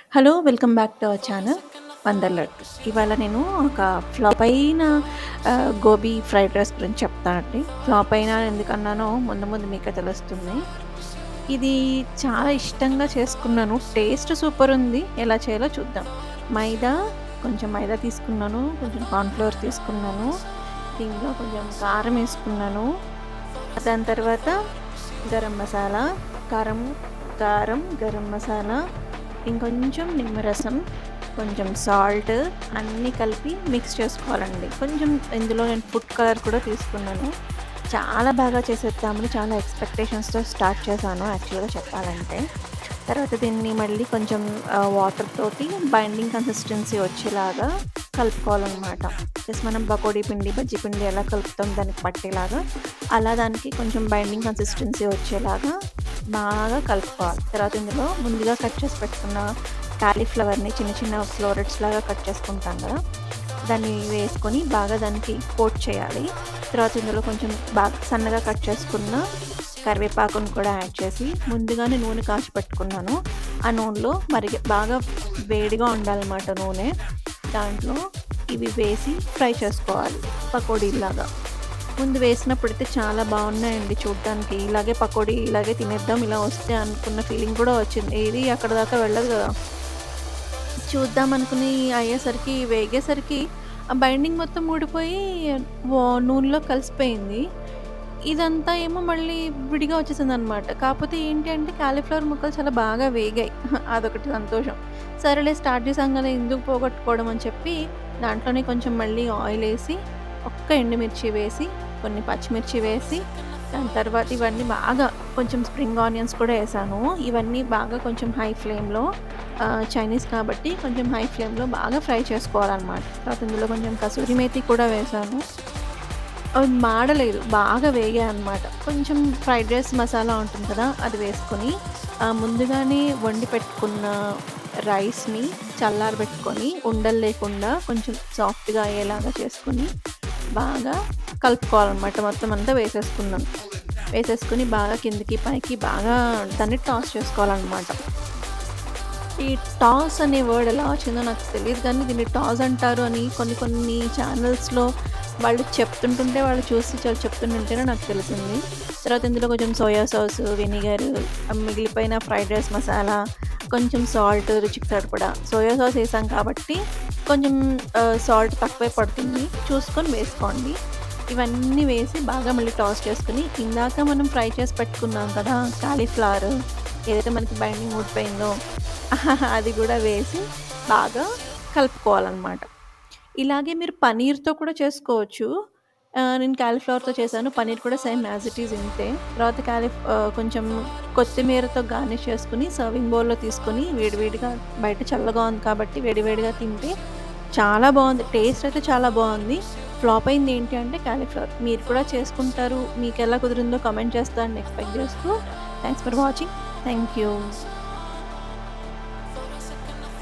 Hello! Welcome back to our channel వండర్‌లట్టు. ఇవాళ నేను ఒక ఫ్లాప్ అయిన గోబీ ఫ్రైడ్ రైస్ గురించి చెప్తానండి. ఫ్లాప్ అయిన ఎందుకన్నానో ముందు ముందు మీకే తెలుస్తుంది. ఇది చాలా ఇష్టంగా చేసుకున్నాను. టేస్ట్ సూపరుంది. ఎలా చేయాలో చూద్దాం. మైదా కొంచెం మైదా తీసుకున్నాను. కొంచెం కార్న్ ఫ్లోర్ తీసుకున్నాను. దీంట్లో కొంచెం కారం ఏసుకున్నాను. దాని తర్వాత గరం మసాలా, కారం, గరం మసాలా, ఇంకొంచెం నిమ్మరసం, కొంచెం సాల్ట్ అన్నీ కలిపి మిక్స్ చేసుకోవాలండి. కొంచెం ఇందులో నేను ఫుడ్ కలర్ కూడా తీసుకున్నాను. చాలా బాగా చేసేద్దామని చాలా ఎక్స్‌పెక్టేషన్స్‌తో స్టార్ట్ చేశాను యాక్చువల్‌గా చెప్పాలంటే. తర్వాత దీన్ని మళ్ళీ కొంచెం వాటర్ తోటి బైండింగ్ కన్సిస్టెన్సీ వచ్చేలాగా కలుపుకోవాలనమాట. జస్ట్ మనం పకోడీ పిండి, బజ్జీ పిండి ఎలా కలుపుతాం దానికి పట్టేలాగా, అలా దానికి కొంచెం బైండింగ్ కన్సిస్టెన్సీ వచ్చేలాగా బాగా కలుపుకోవాలి. తర్వాత ఇందులో ముందుగా కట్ చేసి పెట్టుకున్న కాలీఫ్లవర్‌ని చిన్న చిన్న ఫ్లోరెట్స్ లాగా కట్ చేసుకుంటాం కదా! దాన్ని వేసుకొని బాగా దానికి కోట్ చేయాలి. తర్వాత ఇందులో కొంచెం బాగా సన్నగా కట్ చేసుకున్న కరివేపాకును కూడా యాడ్ చేసి ముందుగానే నూనె కాచి పెట్టుకున్నాను. ఆ నూనెలో బాగా వేడిగా ఉండాలన్నమాట నూనె. దాంట్లో ఇవి వేసి ఫ్రై చేసుకోవాలి పకోడీలాగా. ముందు వేసినప్పుడైతే చాలా బాగున్నాయండి చూడ్డానికి. ఇలాగే పకోడీ ఇలాగే తినేద్దాం ఇలా వస్తే అనుకున్న ఫీలింగ్ కూడా వచ్చింది. ఏది అక్కడి దాకా వెళ్ళదు కదా! చూద్దాం అనుకుని అయ్యేసరికి వేగేసరికి ఆ బైండింగ్ మొత్తం ఊడిపోయి నూనెలో కలిసిపోయింది. ఇదంతా ఏమో మళ్ళీ విడిగా వచ్చేసిందనమాట. కాపోతే ఏంటి అంటే కాలీఫ్లవర్ ముక్కలు చాలా బాగా వేగాయి. అదొకటి సంతోషం. సరేలే స్టార్ట్ చేశాం కదా! ఎందుకు పోగొట్టుకోవడం అని చెప్పి దాంట్లోనే కొంచెం మళ్ళీ ఆయిలేసి, ఒక్క ఎండుమిర్చి వేసి, కొన్ని పచ్చిమిర్చి వేసి, దాని తర్వాత ఇవన్నీ బాగా కొంచెం స్ప్రింగ్ ఆనియన్స్ కూడా ఏసాను. ఇవన్నీ బాగా కొంచెం హై ఫ్లేమ్‌లో చైనీస్ కాబట్టి కొంచెం హై ఫ్లేమ్‌లో బాగా ఫ్రై చేసుకోవాలనమాట. తర్వాత ఇందులో కొంచెం కసూరి మేతి కూడా వేశాను. అవి మాడలేదు. బాగా వేగాయనమాట. కొంచెం ఫ్రైడ్ రైస్ మసాలా ఉంటుంది కదా! అది వేసుకొని ముందుగానే వండి పెట్టుకున్న రైస్‌ని చల్లారబెట్టుకొని ఉండలు లేకుండా కొంచెం సాఫ్ట్‌గా అయ్యేలాగా చేసుకొని బాగా కలుపుకోవాలనమాట. మొత్తం అంతా వేసేసుకున్నాం. వేసేసుకొని బాగా కిందకి పైకి బాగా దాన్ని టాస్ చేసుకోవాలనమాట. ఈ టాస్ అనే వర్డ్ ఎలా వచ్చిందో నాకు తెలీదు కానీ దీన్ని టాస్ అంటారు అని కొన్ని కొన్ని ఛానల్స్‌లో వాళ్ళు చెప్తుంటుంటే వాళ్ళు చూసి చెప్తుంటుంటేనే నాకు తెలిసింది. తర్వాత ఇందులో కొంచెం సోయా సాస్, వెనిగర్, మిగిలిపోయిన ఫ్రైడ్ రైస్ మసాలా, కొంచెం సాల్ట్ రుచికి సరిపడా. సోయా సాస్ ఏసాం కాబట్టి కొంచెం సాల్ట్ తక్కువే పడుతుంది. చూసుకొని వేసుకోండి. ఇవన్నీ వేసి బాగా మళ్ళీ టాస్ చేసుకొని ఇందాక మనం ఫ్రై చేసి పెట్టుకున్నాం కదా! కాలీఫ్లవర్ ఏదైతే మనకి బైండింగ్ ఊడిపోయిందో అది గూడా వేసి బాగా కలుపుకోవాలనమాట. ఇలాగే మీరు పన్నీర్‌తో కూడా చేసుకోవచ్చు. నేను కాలీఫ్లవర్‌తో చేశాను. పన్నీర్ కూడా సేమ్ యాజ్ ఇట్ ఈజ్ ఇంతే. తర్వాత కొంచెం కొత్తిమీరతో గార్నిష్ చేసుకొని సర్వింగ్ బౌల్‌లో తీసుకొని వేడివేడిగా బయట చల్లగా ఉంది కాబట్టి వేడివేడిగా తింటే చాలా బావుంది. టేస్ట్ అయితే చాలా బావుంది. ఫ్లాప్ అయింది ఏంటి అంటే కాలీఫ్లవర్. మీరు కూడా చేసుకుంటారు. మీకెలా కుదిరిందో కామెంట్ చేస్తారని ఎక్స్‌పెక్ట్ చేస్తూ thanks for watching. Thank you.